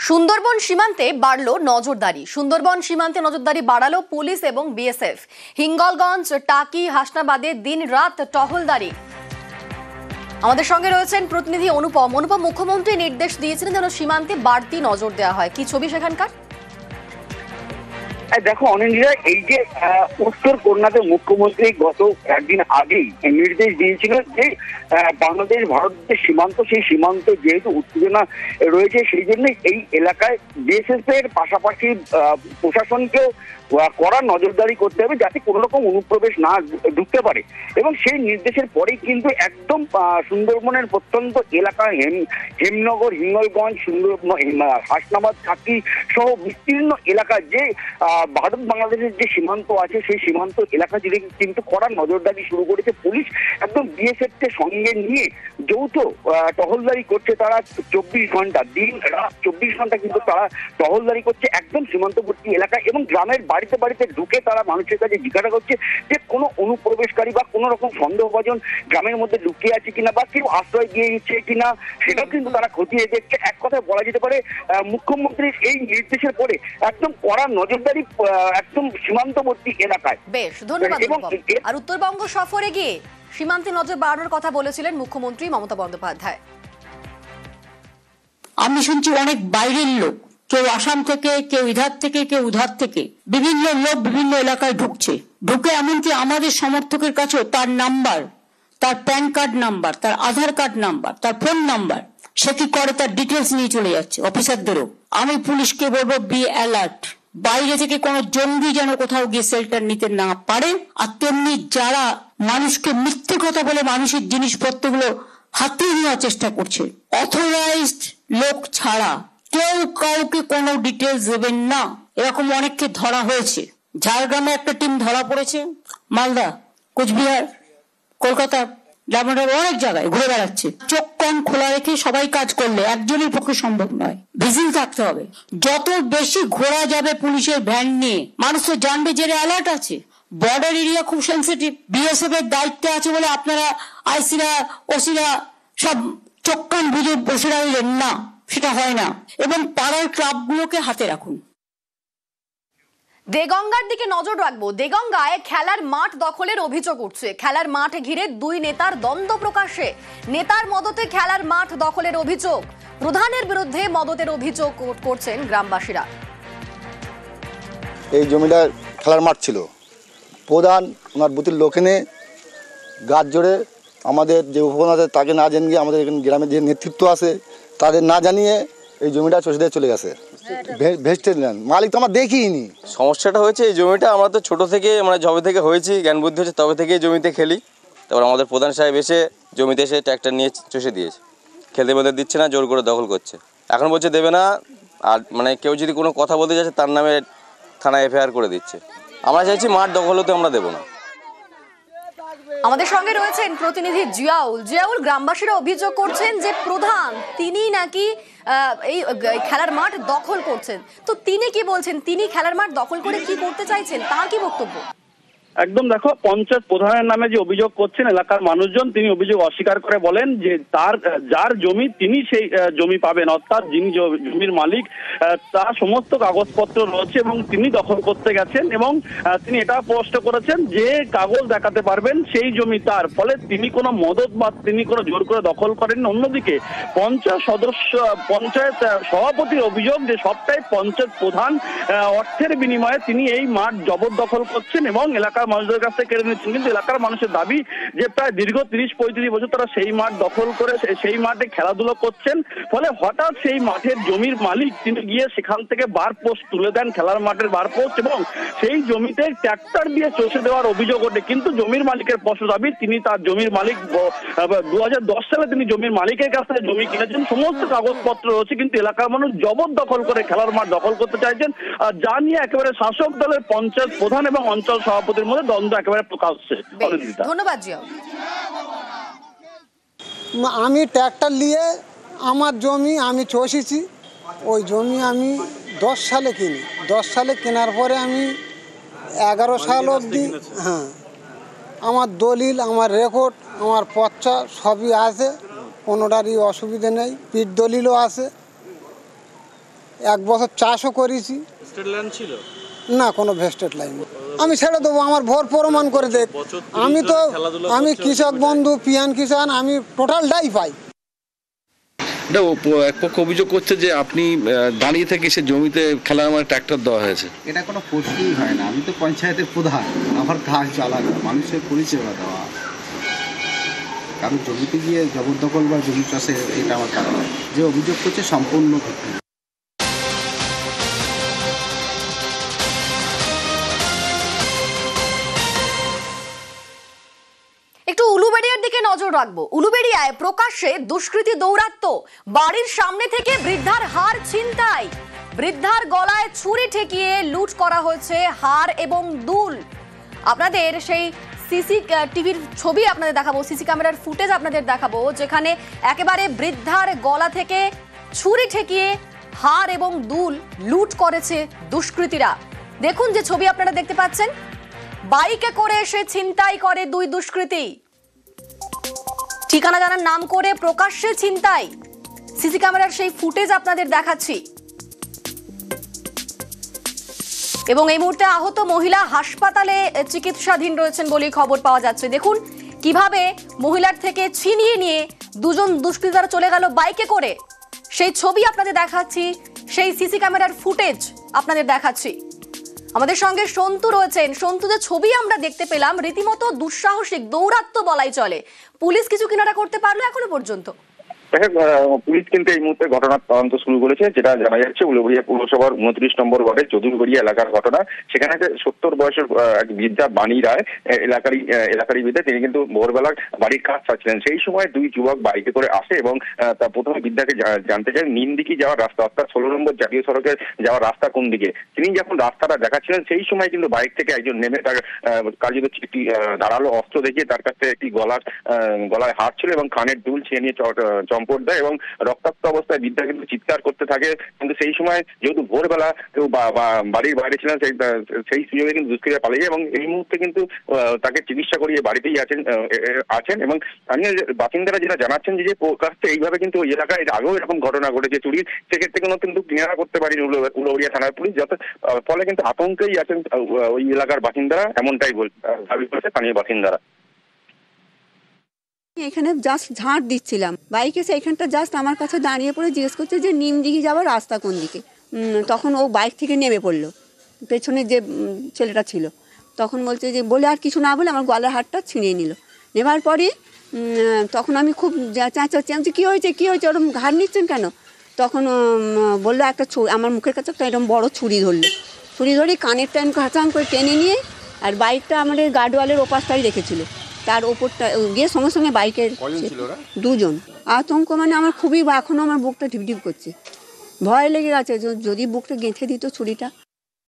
সুন্দরবন সীমান্তে বাড়ল নজরদারি। সুন্দরবন সীমান্তে নজরদারি বাড়ালো পুলিশ এবং বিএসএফ। হিঙ্গলগঞ্জ, টাকি, হাসনাবাদে দিন রাত টহলদারি। আমাদের সঙ্গে রয়েছেন প্রতিনিধি অনুপম। মুখ্যমন্ত্রী নির্দেশ দিয়েছিলেন যেন সীমান্তে বাড়তি নজর দেওয়া হয়, কি ছবি সেখানকার? দেখো অনিন্দিতা, এই যে উত্তর কন্যাতে মুখ্যমন্ত্রী গত একদিন আগেই নির্দেশ দিয়েছিলেন যে বাংলাদেশ ভারতের সীমান্ত, সেই সীমান্তে যেহেতু উত্তেজনা রয়েছে সেই জন্য এই এলাকায় বিএসএফ এর পাশাপাশি প্রশাসনকেও কড়া নজরদারি করতে হবে যাতে কোনো রকম অনুপ্রবেশ না ঢুকতে পারে। এবং সেই নির্দেশের পরেই কিন্তু একদম সুন্দরবনের প্রত্যন্ত এলাকা হেমনগর, হিঙ্গলগঞ্জ, হাসনাবাদ, টাকি সহ বিস্তীর্ণ এলাকা যে ভারত বাংলাদেশের যে সীমান্ত আছে সেই সীমান্ত এলাকা জুড়ে কিন্তু কড়া নজরদারি শুরু করেছে পুলিশ। একদম বিএসএফ কে সঙ্গে নিয়ে যৌথ টহলদারি করছে তারা 24 ঘন্টা, দিন রাত 24 ঘন্টা কিন্তু তারা টহলদারি করছে একদম সীমান্তবর্তী এলাকায়। এবং গ্রামের বাড়িতে বাড়িতে ঢুকে তারা মানুষের কাছে জিজ্ঞাসা করছে যে কোনো অনুপ্রবেশকারী বা কোনো রকম সন্দেহভাজন গ্রামের মধ্যে লুকিয়ে আছে কিনা বা কেউ আশ্রয় দিয়ে দিচ্ছে কিনা সেটাও কিন্তু তারা খতিয়ে দেখছে। এক কথায় বলা যেতে পারে মুখ্যমন্ত্রীর এই নির্দেশের পরে একদম কড়া নজরদারি একদম সীমান্তবর্তী এলাকায়। বেশ, ধন্যবাদ। আর উত্তরবঙ্গ সফরে গিয়ে সীমান্তে নজর বাড়ানোর কথা বলেছিলেন মুখ্যমন্ত্রী মমতা বন্দ্যোপাধ্যায়। আমি শুনছি অনেক বাইরের লোক, কেউ আসাম থেকে, কেউ ইধার থেকে, কেউ উধার থেকে, বিভিন্ন লোক বিভিন্ন এলাকায় ঢুকে এমনকি আমাদের সমর্থকের কাছেও তার নাম্বার, তার প্যান কার্ড নাম্বার, তার আধার কার্ড নাম্বার, তার ফোন নাম্বার, সে কি করে তার ডিটেলস নিয়ে চলে যাচ্ছে অফিসারদেরও। আমি পুলিশকে বলবো, বি অ্যালার্ট। বাইরে থেকে কোনো জঙ্গি যেন কোথাও গিয়ে শেল্টার নিতে না পারে। আর তেমনি যারা মানুষকে মিথ্যে কথা বলে মানুষের জিনিসপত্রগুলো হাতিয়ে নেওয়ার চেষ্টা করছে, অথরাইজড লোক ছাড়া কেউ কাউকে কোনো ডিটেলস দেবেন না। এরকম অনেককে ধরা হয়েছে। ঝাড়গ্রামে একটা টিম ধরা পড়েছে, মালদা, কোচবিহার, কলকাতা, ডায়মন্ডের অনেক জায়গায় ঘুরে বেড়াচ্ছে। চোখ কান খোলা রেখে সবাই কাজ করলে একজনের পক্ষে সম্ভব নয়, ভিজিল থাকতে হবে। যত বেশি ঘোরা যাবে পুলিশের ভ্যান নিয়ে, মানুষ তো জানবে যে অ্যালার্ট আছে। বর্ডার এরিয়া খুব সেন্সিটিভ, বিএসএফ এর দায়িত্বে আছে বলে আপনারা আইসিরা, ওসিরা সব চোখ কান বুঝে বসে রইলেন না, সেটা হয় না। এবং পাড়ার ক্লাবগুলোকে হাতে রাখুন। দেগঙ্গার দিকে নজর রাখবো। দেগঙ্গায় খেলার মাঠ দখলের অভিযোগ উঠছে। খেলার মাঠ ঘিরে দুই নেতার দ্বন্দ্ব প্রকাশ্যে। নেতার মদতে খেলার মাঠ দখলের অভিযোগ, প্রধানের বিরুদ্ধে মদতের অভিযোগ করছেন গ্রামবাসীরা। এই জমিটা খেলার মাঠ ছিল, প্রধান ওনার বুথের লোক এনে গাছ জোড়ে আমাদের যে উপপ্রধান আছে তাকে না জানিয়ে, আমাদের এখানে গ্রামের যে নেতৃত্ব আছে তাদের না জানিয়ে এই জমিটা চষে চলে গেছে। ভেস্টে নেন, মালিক তো আমরা দেখিনি। সমস্যাটা হয়েছে এই জমিটা আমরা তো ছোটো থেকে, মানে যবে থেকে হয়েছি, জ্ঞান বুদ্ধি হচ্ছে তবে থেকে জমিতে খেলি। তারপর আমাদের প্রধান সাহেব এসে জমিতে এসে ট্র্যাক্টর নিয়ে চষে দিয়েছে, খেলতে বলতে দিচ্ছে না, জোর করে দখল করছে। এখন বলছে দেবে না, আর মানে কেউ যদি কোনো কথা বলতে যাচ্ছে তার নামে থানায় এফআইআর করে দিচ্ছে। আমরা চাইছি মাঠ দখল হতে আমরা দেবো না। আমাদের সঙ্গে রয়েছেন প্রতিনিধি জিয়াউল। গ্রামবাসীরা অভিযোগ করছেন যে প্রধান তিনি নাকি এই খেলার মাঠ দখল করছেন। তো তিনি কি বলছেন, তিনি খেলার মাঠ দখল করে কি করতে চাইছেন, তার কি বক্তব্য? একদম দেখো, পঞ্চায়েত প্রধানের নামে যে অভিযোগ করছেন এলাকার মানুষজন, তিনি অভিযোগ অস্বীকার করে বলেন যে যার জমি তিনি সেই জমি পাবেন, অর্থাৎ যিনি জমির মালিক তার সমস্ত কাগজপত্র রয়েছে এবং তিনি দখল করতে গেছেন। এবং তিনি এটা স্পষ্ট করেছেন যে কাগজ দেখাতে পারবেন সেই জমি তার, ফলে তিনি কোনো মদত বা তিনি কোনো জোর করে দখল করেন। অন্যদিকে পঞ্চায়েত সভাপতির অভিযোগ যে সবটাই পঞ্চায়েত প্রধান অর্থের বিনিময়ে তিনি এই মাঠ জবরদখল করছেন এবং এলাকার মানুষদের কাছ থেকে কেড়ে নিচ্ছেন। কিন্তু এলাকার মানুষের দাবি যে প্রায় দীর্ঘ 30-35 বছর তারা সেই মাঠ দখল করে সেই মাঠে খেলাধুলো করছেন। ফলে হঠাৎ সেই মাঠের জমির মালিক তিনি গিয়ে সেখান থেকে বার পোস্ট তুলে দেন, খেলার মাঠের বার পোস্ট, এবং সেই জমিতে ট্র্যাক্টর দিয়ে চষে দেওয়ার অভিযোগ ওঠে। কিন্তু জমির মালিকের স্পষ্ট দাবি তিনি তার জমির মালিক 2010 সালে তিনি জমির মালিকের কাছ থেকে জমি কিনেছেন, সমস্ত কাগজপত্র রয়েছে, কিন্তু এলাকার মানুষ জবরদখল করে খেলার মাঠ দখল করতে চাইছেন। যা নিয়ে একেবারে শাসক দলের পঞ্চায়েত প্রধান এবং অঞ্চল সভাপতির মধ্যে দ্বন্দ্ব একেবারে প্রকাশ হচ্ছে। ধন্যবাদ জিয়াউল। আমি ট্র্যাক্টর নিয়ে আমার জমি আমি চষেছি। ওই জমি আমি 10 সালে কিনি। 10 সালে কেনার পরে আমি 11 সাল অবধি, হ্যাঁ, আমার দলিল, আমার রেকর্ড, আমার পর্চা সবই আছে, কোনোটারই অসুবিধে নেই। পিঠ দলিলও আছে। 1 বছর চাষও করেছি। স্টেট ল্যান্ড ছিল না, কোনো ভেস্টেড লাইন আমি ছেড়ে দেবো, আমার ভোর প্রমাণ করে দেখ। আমি কৃষক বন্ধু, পিয়ান কিষান, আমি টোটালটাই পাই। এটা এক পক্ষ অভিযোগ করছে যে আপনি দাঁড়িয়ে থেকে সে জমিতে খেলার আমার ট্র্যাক্টর দেওয়া হয়েছে। এটা কোনো প্রশ্নই হয় না। আমি তো পঞ্চায়েতের প্রধান, আমার কাজ আলাদা, মানুষের পরিষেবা দেওয়া। কারণ জমিতে গিয়ে জবরদখল বা জমি চাষে এটা আমার কাজ নয়। যে অভিযোগ করছে সম্পূর্ণ ভিত্তিহীন। একটু উলুবেড়িয়ার দিকে নজর রাখবো। উলুবেড়িয়ায় প্রকাশ্যে দুষ্কৃতী দৌরাত্ম্য, বাড়ির সামনে থেকে বৃদ্ধার হার ছিনতাই, বৃদ্ধার গলায় ছুরি ঠেকিয়ে লুট করা হয়েছে হার এবং দুল। আপনাদের সেই সিসি টিভির ছবি আপনাদের দেখাবো, সিসি ক্যামেরার ফুটেজ আপনাদের দেখাবো, যেখানে একেবারে বৃদ্ধার গলা থেকে ছুরি ঠেকিয়ে হার এবং দুল লুট করেছে দুষ্কৃতীরা। দেখুন যে ছবি আপনারা দেখতে পাচ্ছেন, বাইকে করে এসে ছিনতাই করে দুই দুষ্কৃতী, ঠিকানা জানার নাম করে প্রকাশ্যে ছিনতাই। সিসি ক্যামেরার সেই ফুটেজ আপনাদের দেখাচ্ছি। এবং এই মুহূর্তে আহত মহিলা হাসপাতালে চিকিৎসাধীন রয়েছেন বলে খবর পাওয়া যাচ্ছে। দেখুন কিভাবে মহিলার থেকে ছিনিয়ে নিয়ে দুজন দুষ্কৃতীরা চলে গেল বাইকে করে, সেই ছবি আপনাদের দেখাচ্ছি, সেই সিসি ক্যামেরার ফুটেজ আপনাদের দেখাচ্ছি। আমাদের সঙ্গে সন্তু রয়েছেন। সন্তু, যে ছবি আমরা দেখতে পেলাম, রীতিমতো দুঃসাহসিক দৌরাত্ম্য বলাই চলে। পুলিশ কিছু কিনারা করতে পারলো এখনো পর্যন্ত? পুলিশ কিন্তু এই মুহূর্তে ঘটনার তদন্ত শুরু করেছে। যেটা জানা যাচ্ছে, উলুবেড়িয়া পৌরসভার 29 নম্বর ওয়ার্ডের চৌধুরীবাড়িয়া এলাকার ঘটনা। সেখানে 70 বয়সের এক বৃদ্ধা বাণী রায়, এলাকারই বৃদ্ধা, তিনি কিন্তু ভোরবেলা বাড়ির কাজ ছাড়ছিলেন। সেই সময় দুই যুবক বাইকে করে আসে এবং তা প্রথমে বৃদ্ধাকে জানতে চান নিমদিঘি যাওয়ার রাস্তা, অর্থাৎ 16 নম্বর জাতীয় সড়কের যাওয়ার রাস্তা কোন দিকে। তিনি যখন রাস্তাটা দেখাচ্ছিলেন সেই সময় কিন্তু বাইক থেকে একজন নেমে তার কার্যত একটি ধারালো অস্ত্র দেখিয়ে তার কাছে একটি গলায় হাত ছিল এবং কানের দুল ছিঁড়ে নিয়ে চম্পট দেয় এবং রক্তাক্ত অবস্থায় বৃদ্ধা কিন্তু চিৎকার করতে থাকে। কিন্তু সেই সময় যেহেতু ভোরবেলা কেউ বাড়ির বাইরে ছিলেন, সেই সুযোগে কিন্তু দুষ্কৃতীরা পালিয়ে এবং এই মুহূর্তে কিন্তু তাকে চিকিৎসা করিয়ে বাড়িতেই আছেন এবং স্থানীয় বাসিন্দারা যেটা জানাচ্ছেন যে প্রকাশ্যে এইভাবে কিন্তু ওই এলাকায় আগেও এরকম ঘটনা ঘটেছে চুরির, সেক্ষেত্রে কোনো কিন্তু কিনারা করতে পারেনি উলুবেড়িয়া থানার পুলিশ, যাতে ফলে কিন্তু আতঙ্কেই আছেন ওই এলাকার বাসিন্দারা, এমনটাই দাবি করেছে স্থানীয় বাসিন্দারা। এখানে জাস্ট ঝাঁট দিচ্ছিলাম, বাইক এসে এখানটা জাস্ট আমার কাছে দাঁড়িয়ে পড়ে জিজ্ঞেস করছে যে নিমদিঘি যাওয়ার রাস্তা কোন দিকে। তখন ও বাইক থেকে নেমে পড়লো, পেছনে যে ছেলেটা ছিল, তখন বলছে যে বলে আর কিছু না বলে আমার গলার হাতটা ছিনিয়ে নিল। নেবার পরে তখন আমি খুব চেঁচাচ্ছি, আমি কী হয়েছে ওরকম ঘাড় নিচ্ছেন কেন? তখন বললো একটা আমার মুখের কাছে একটা এরকম বড় ছুরি ধরলো, ছুরি ধরে কানের টাইম খাঁচাং করে টেনে নিয়ে, আর বাইকটা আমাদের গার্ডওয়ালের ওপাশটাই রেখেছিল, তার ওপরটা গিয়ে সঙ্গে সঙ্গে বাইকের 2জন। আতঙ্ক মানে আমার খুবই, এখনও আমার বুকটা ঢিপঢিপ করছে, ভয় লেগে গেছে যদি বুকটা গেঁথে দিত ছুরিটা।